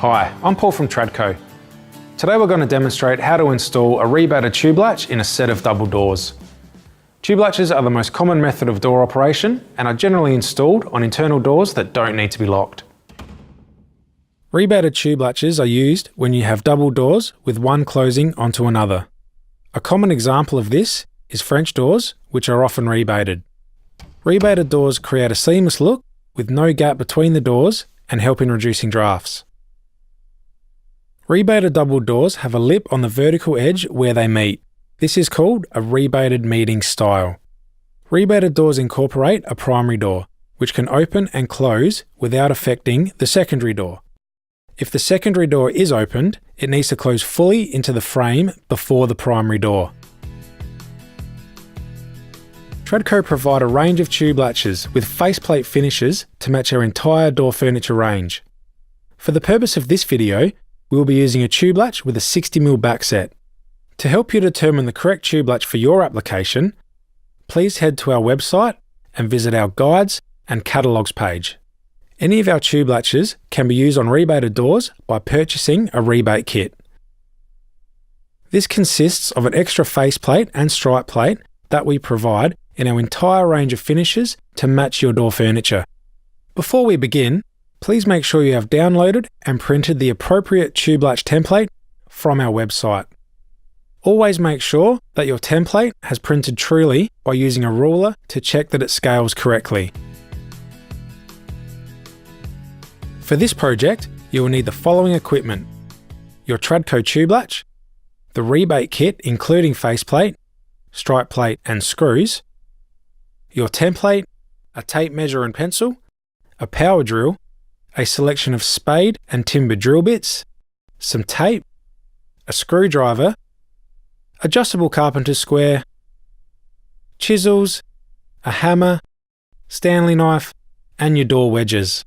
Hi, I'm Paul from Tradco. Today we're going to demonstrate how to install a rebated tube latch in a set of double doors. Tube latches are the most common method of door operation and are generally installed on internal doors that don't need to be locked. Rebated tube latches are used when you have double doors with one closing onto another. A common example of this is French doors, which are often rebated. Rebated doors create a seamless look with no gap between the doors and help in reducing drafts. Rebated double doors have a lip on the vertical edge where they meet. This is called a rebated meeting style. Rebated doors incorporate a primary door, which can open and close without affecting the secondary door. If the secondary door is opened, it needs to close fully into the frame before the primary door. Tradco provide a range of tube latches with faceplate finishes to match our entire door furniture range. For the purpose of this video, we will be using a tube latch with a 60mm back set. To help you determine the correct tube latch for your application, please head to our website and visit our guides and catalogues page. Any of our tube latches can be used on rebated doors by purchasing a rebate kit. This consists of an extra faceplate and stripe plate that we provide in our entire range of finishes to match your door furniture. Before we begin, please make sure you have downloaded and printed the appropriate tube latch template from our website. Always make sure that your template has printed truly by using a ruler to check that it scales correctly. For this project, you will need the following equipment: your Tradco tube latch, the rebate kit including faceplate, stripe plate and screws, your template, a tape measure and pencil, a power drill, a selection of spade and timber drill bits, some tape, a screwdriver, adjustable carpenter's square, chisels, a hammer, Stanley knife, and your door wedges.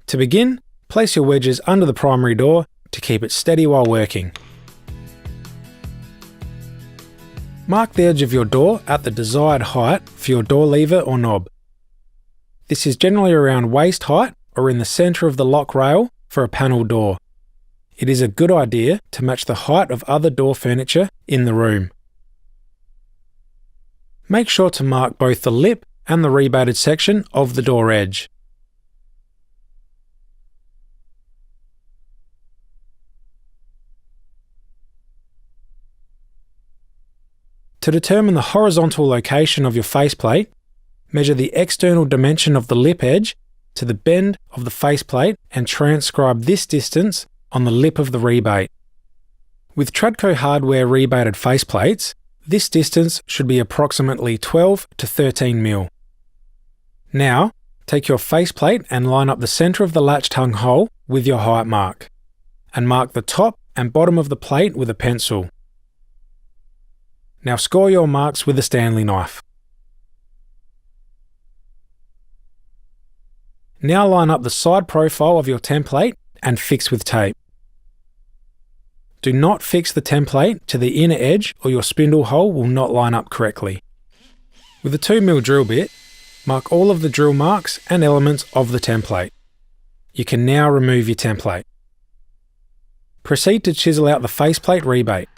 To begin, place your wedges under the primary door to keep it steady while working. Mark the edge of your door at the desired height for your door lever or knob. This is generally around waist height or in the centre of the lock rail for a panel door. It is a good idea to match the height of other door furniture in the room. Make sure to mark both the lip and the rebated section of the door edge. To determine the horizontal location of your faceplate, measure the external dimension of the lip edge to the bend of the faceplate and transcribe this distance on the lip of the rebate. With Tradco hardware rebated faceplates, this distance should be approximately 12 to 13mm. Now, take your faceplate and line up the centre of the latch tongue hole with your height mark, and mark the top and bottom of the plate with a pencil. Now score your marks with a Stanley knife. Now line up the side profile of your template and fix with tape. Do not fix the template to the inner edge or your spindle hole will not line up correctly. With a 2mm drill bit, mark all of the drill marks and elements of the template. You can now remove your template. Proceed to chisel out the faceplate rebate.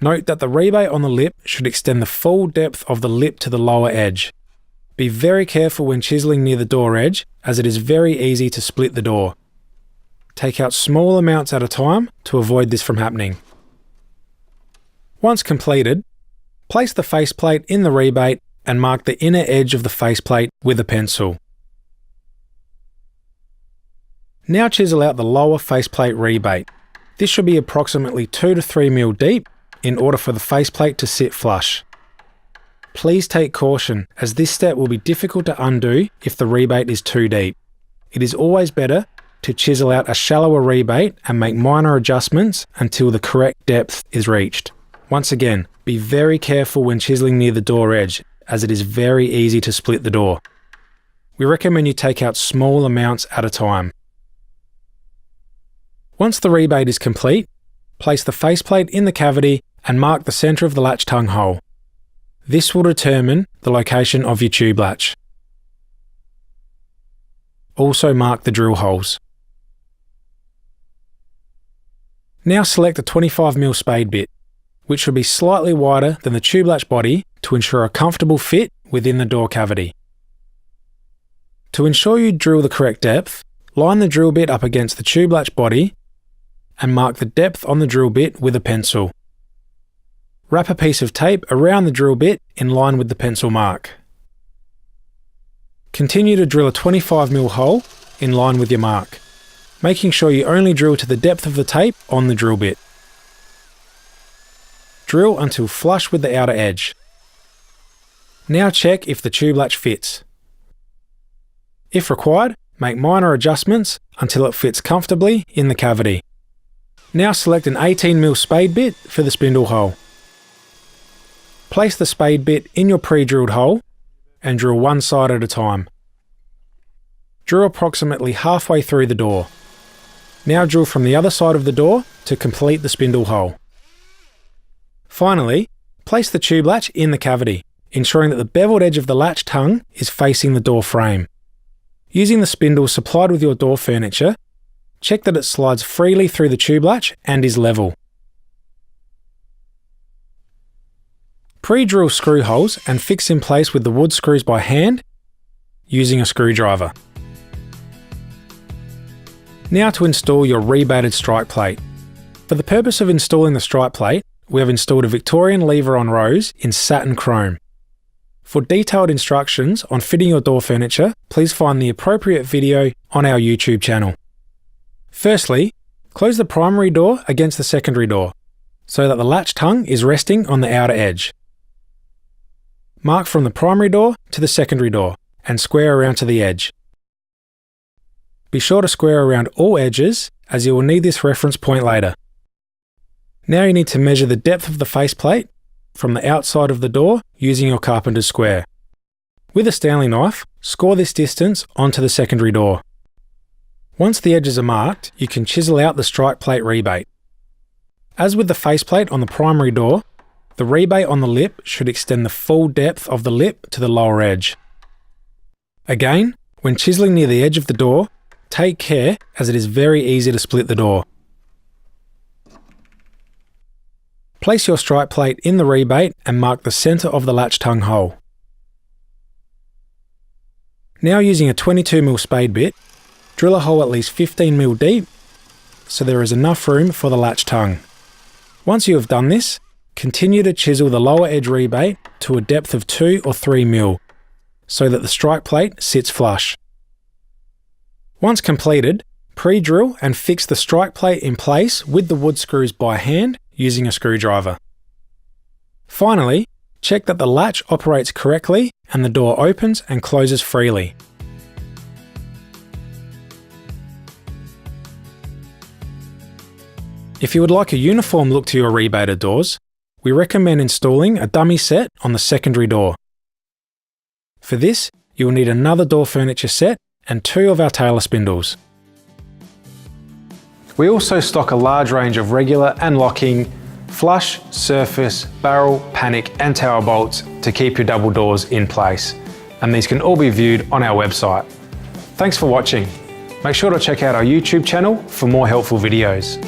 Note that the rebate on the lip should extend the full depth of the lip to the lower edge. Be very careful when chiseling near the door edge, as it is very easy to split the door. Take out small amounts at a time to avoid this from happening. Once completed, place the faceplate in the rebate and mark the inner edge of the faceplate with a pencil. Now chisel out the lower faceplate rebate. This should be approximately 2 to 3mm deep in order for the faceplate to sit flush. Please take caution, as this step will be difficult to undo if the rebate is too deep. It is always better to chisel out a shallower rebate and make minor adjustments until the correct depth is reached. Once again, be very careful when chiseling near the door edge, as it is very easy to split the door. We recommend you take out small amounts at a time. Once the rebate is complete, place the faceplate in the cavity and mark the centre of the latch tongue hole. This will determine the location of your tube latch. Also mark the drill holes. Now select a 25mm spade bit, which should be slightly wider than the tube latch body to ensure a comfortable fit within the door cavity. To ensure you drill the correct depth, line the drill bit up against the tube latch body and mark the depth on the drill bit with a pencil. Wrap a piece of tape around the drill bit in line with the pencil mark. Continue to drill a 25mm hole in line with your mark, making sure you only drill to the depth of the tape on the drill bit. Drill until flush with the outer edge. Now check if the tube latch fits. If required, make minor adjustments until it fits comfortably in the cavity. Now select an 18mm spade bit for the spindle hole. Place the spade bit in your pre-drilled hole and drill one side at a time. Drill approximately halfway through the door. Now drill from the other side of the door to complete the spindle hole. Finally, place the tube latch in the cavity, ensuring that the beveled edge of the latch tongue is facing the door frame. Using the spindle supplied with your door furniture, check that it slides freely through the tube latch and is level. Pre-drill screw holes and fix in place with the wood screws by hand using a screwdriver. Now to install your rebated strike plate. For the purpose of installing the strike plate, we have installed a Victorian lever on rose in satin chrome. For detailed instructions on fitting your door furniture, please find the appropriate video on our YouTube channel. Firstly, close the primary door against the secondary door, so that the latch tongue is resting on the outer edge. Mark from the primary door to the secondary door and square around to the edge. Be sure to square around all edges, as you will need this reference point later. Now you need to measure the depth of the faceplate from the outside of the door using your carpenter's square. With a Stanley knife, score this distance onto the secondary door. Once the edges are marked, you can chisel out the strike plate rebate. As with the faceplate on the primary door, the rebate on the lip should extend the full depth of the lip to the lower edge. Again, when chiseling near the edge of the door, take care as it is very easy to split the door. Place your strike plate in the rebate and mark the centre of the latch tongue hole. Now using a 22mm spade bit, drill a hole at least 15mm deep so there is enough room for the latch tongue. Once you have done this, continue to chisel the lower edge rebate to a depth of 2 or 3mm so that the strike plate sits flush. Once completed, pre-drill and fix the strike plate in place with the wood screws by hand using a screwdriver. Finally, check that the latch operates correctly and the door opens and closes freely. If you would like a uniform look to your rebated doors, we recommend installing a dummy set on the secondary door. For this, you will need another door furniture set and 2 of our Taylor spindles. We also stock a large range of regular and locking flush, surface, barrel, panic and tower bolts to keep your double doors in place, and these can all be viewed on our website. Thanks for watching. Make sure to check out our YouTube channel for more helpful videos.